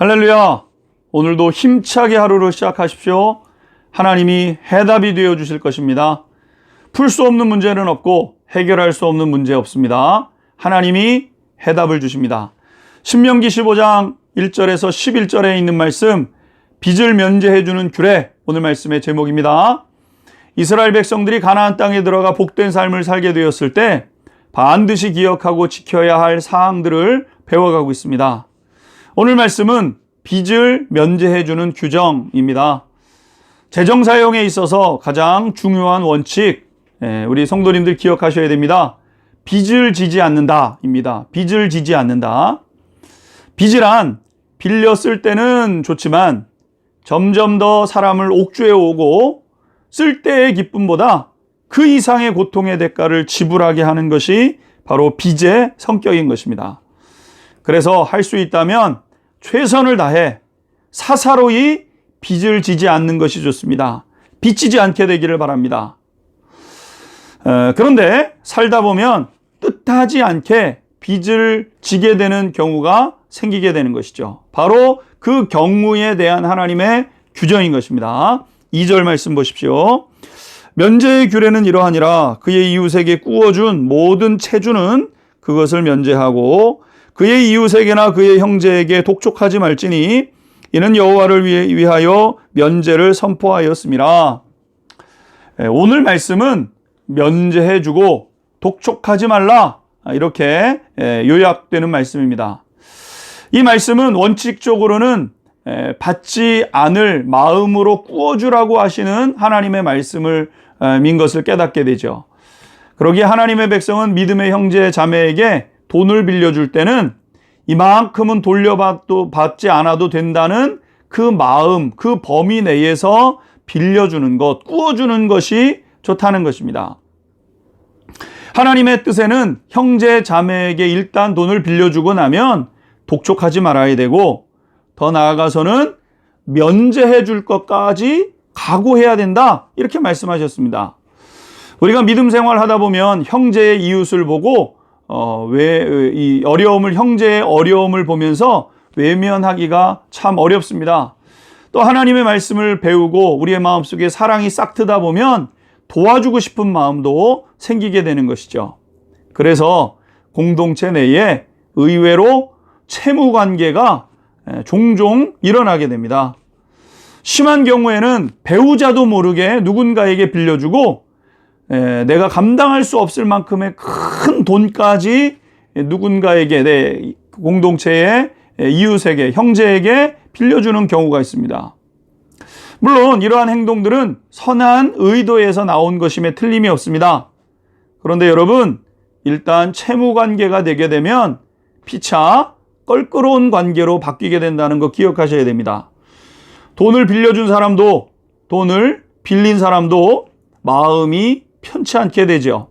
할렐루야! 오늘도 힘차게 하루를 시작하십시오. 하나님이 해답이 되어 주실 것입니다. 풀 수 없는 문제는 없고 해결할 수 없는 문제 없습니다. 하나님이 해답을 주십니다. 신명기 15장 1절에서 11절에 있는 말씀, 빚을 면제해 주는 규례, 오늘 말씀의 제목입니다. 이스라엘 백성들이 가나안 땅에 들어가 복된 삶을 살게 되었을 때 반드시 기억하고 지켜야 할 사항들을 배워가고 있습니다. 오늘 말씀은 빚을 면제해 주는 규정입니다. 재정 사용에 있어서 가장 중요한 원칙, 우리 성도님들 기억하셔야 됩니다. 빚을 지지 않는다입니다. 빚을 지지 않는다. 빚이란 빌려 쓸 때는 좋지만 점점 더 사람을 옥죄어 오고 쓸 때의 기쁨보다 그 이상의 고통의 대가를 지불하게 하는 것이 바로 빚의 성격인 것입니다. 그래서 할 수 있다면 최선을 다해 사사로이 빚을 지지 않는 것이 좋습니다. 빚지지 않게 되기를 바랍니다. 그런데 살다 보면 뜻하지 않게 빚을 지게 되는 경우가 생기게 되는 것이죠. 바로 그 경우에 대한 하나님의 규정인 것입니다. 2절 말씀 보십시오. 면제의 규례는 이러하니라. 그의 이웃에게 꾸어준 모든 채주는 그것을 면제하고 그의 이웃에게나 그의 형제에게 독촉하지 말지니 이는 여호와를 위하여 면제를 선포하였습니다. 오늘 말씀은 면제해주고 독촉하지 말라, 이렇게 요약되는 말씀입니다. 이 말씀은 원칙적으로는 받지 않을 마음으로 꾸어주라고 하시는 하나님의 말씀을 민 것을 깨닫게 되죠. 그러기에 하나님의 백성은 믿음의 형제 자매에게 돈을 빌려줄 때는 이만큼은 돌려받지 않아도 된다는 그 마음, 그 범위 내에서 빌려주는 것, 꾸어주는 것이 좋다는 것입니다. 하나님의 뜻에는 형제 자매에게 일단 돈을 빌려주고 나면 독촉하지 말아야 되고 더 나아가서는 면제해 줄 것까지 각오해야 된다, 이렇게 말씀하셨습니다. 우리가 믿음 생활 하다 보면 형제의 이웃을 보고 이 형제의 어려움을 보면서 외면하기가 참 어렵습니다. 또 하나님의 말씀을 배우고 우리의 마음속에 사랑이 싹 트다 보면 도와주고 싶은 마음도 생기게 되는 것이죠. 그래서 공동체 내에 의외로 채무 관계가 종종 일어나게 됩니다. 심한 경우에는 배우자도 모르게 누군가에게 빌려주고 내가 감당할 수 없을 만큼의 큰 돈까지 누군가에게, 내 공동체의 이웃에게, 형제에게 빌려주는 경우가 있습니다. 물론 이러한 행동들은 선한 의도에서 나온 것임에 틀림이 없습니다. 그런데 여러분, 일단 채무 관계가 되게 되면 피차 껄끄러운 관계로 바뀌게 된다는 거 기억하셔야 됩니다. 돈을 빌려준 사람도, 돈을 빌린 사람도 마음이 편치 않게 되죠.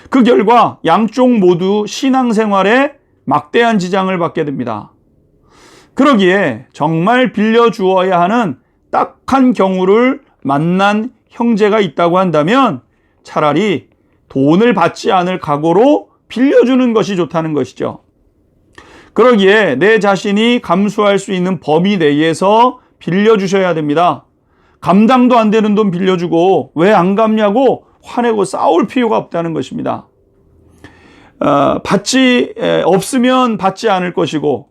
그 결과 양쪽 모두 신앙생활에 막대한 지장을 받게 됩니다. 그러기에 정말 빌려주어야 하는 딱한 경우를 만난 형제가 있다고 한다면 차라리 돈을 받지 않을 각오로 빌려주는 것이 좋다는 것이죠. 그러기에 내 자신이 감수할 수 있는 범위 내에서 빌려주셔야 됩니다. 감당도 안 되는 돈 빌려주고 왜 안 갚냐고 화내고 싸울 필요가 없다는 것입니다. 없으면 받지 않을 것이고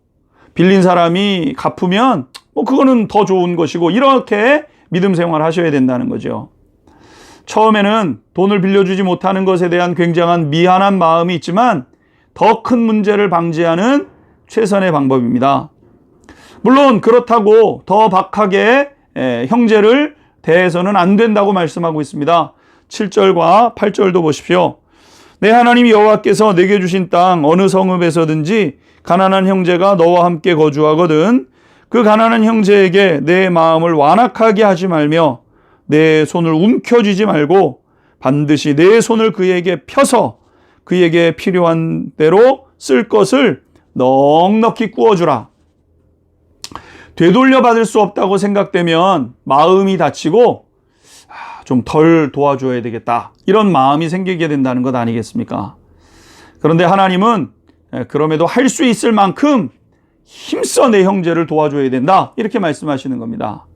빌린 사람이 갚으면 그거는 더 좋은 것이고, 이렇게 믿음 생활 하셔야 된다는 거죠. 처음에는 돈을 빌려주지 못하는 것에 대한 굉장한 미안한 마음이 있지만 더 큰 문제를 방지하는 최선의 방법입니다. 물론 그렇다고 더 박하게 형제를 대해서는 안 된다고 말씀하고 있습니다. 7절과 8절도 보십시오. 내 하나님 여호와께서 내게 주신 땅 어느 성읍에서든지 가난한 형제가 너와 함께 거주하거든 그 가난한 형제에게 내 마음을 완악하게 하지 말며 내 손을 움켜쥐지 말고 반드시 내 손을 그에게 펴서 그에게 필요한 대로 쓸 것을 넉넉히 꾸어주라. 되돌려 받을 수 없다고 생각되면 마음이 다치고 좀 덜 도와줘야 되겠다, 이런 마음이 생기게 된다는 것 아니겠습니까? 그런데 하나님은 그럼에도 할 수 있을 만큼 힘써 내 형제를 도와줘야 된다. 이렇게 말씀하시는 겁니다.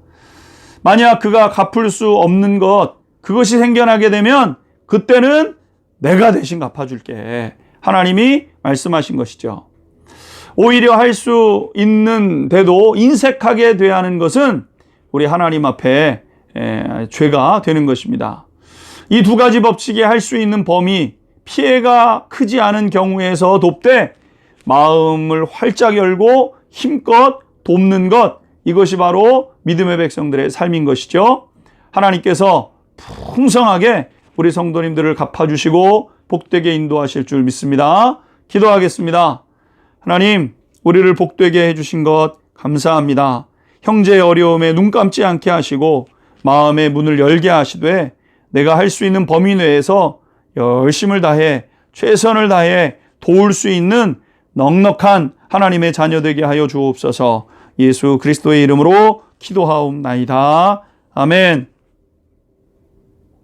만약 그가 갚을 수 없는 것, 그것이 생겨나게 되면 그때는 내가 대신 갚아줄게. 하나님이 말씀하신 것이죠. 오히려 할 수 있는데도 인색하게 대하는 것은 우리 하나님 앞에 죄가 되는 것입니다. 이 두 가지 법칙이 할 수 있는 범위, 피해가 크지 않은 경우에서 돕되 마음을 활짝 열고 힘껏 돕는 것, 이것이 바로 믿음의 백성들의 삶인 것이죠. 하나님께서 풍성하게 우리 성도님들을 갚아주시고 복되게 인도하실 줄 믿습니다. 기도하겠습니다. 하나님, 우리를 복되게 해주신 것 감사합니다. 형제의 어려움에 눈 감지 않게 하시고 마음의 문을 열게 하시되 내가 할 수 있는 범위 내에서 열심을 다해 최선을 다해 도울 수 있는 넉넉한 하나님의 자녀 되게 하여 주옵소서. 예수 그리스도의 이름으로 기도하옵나이다. 아멘.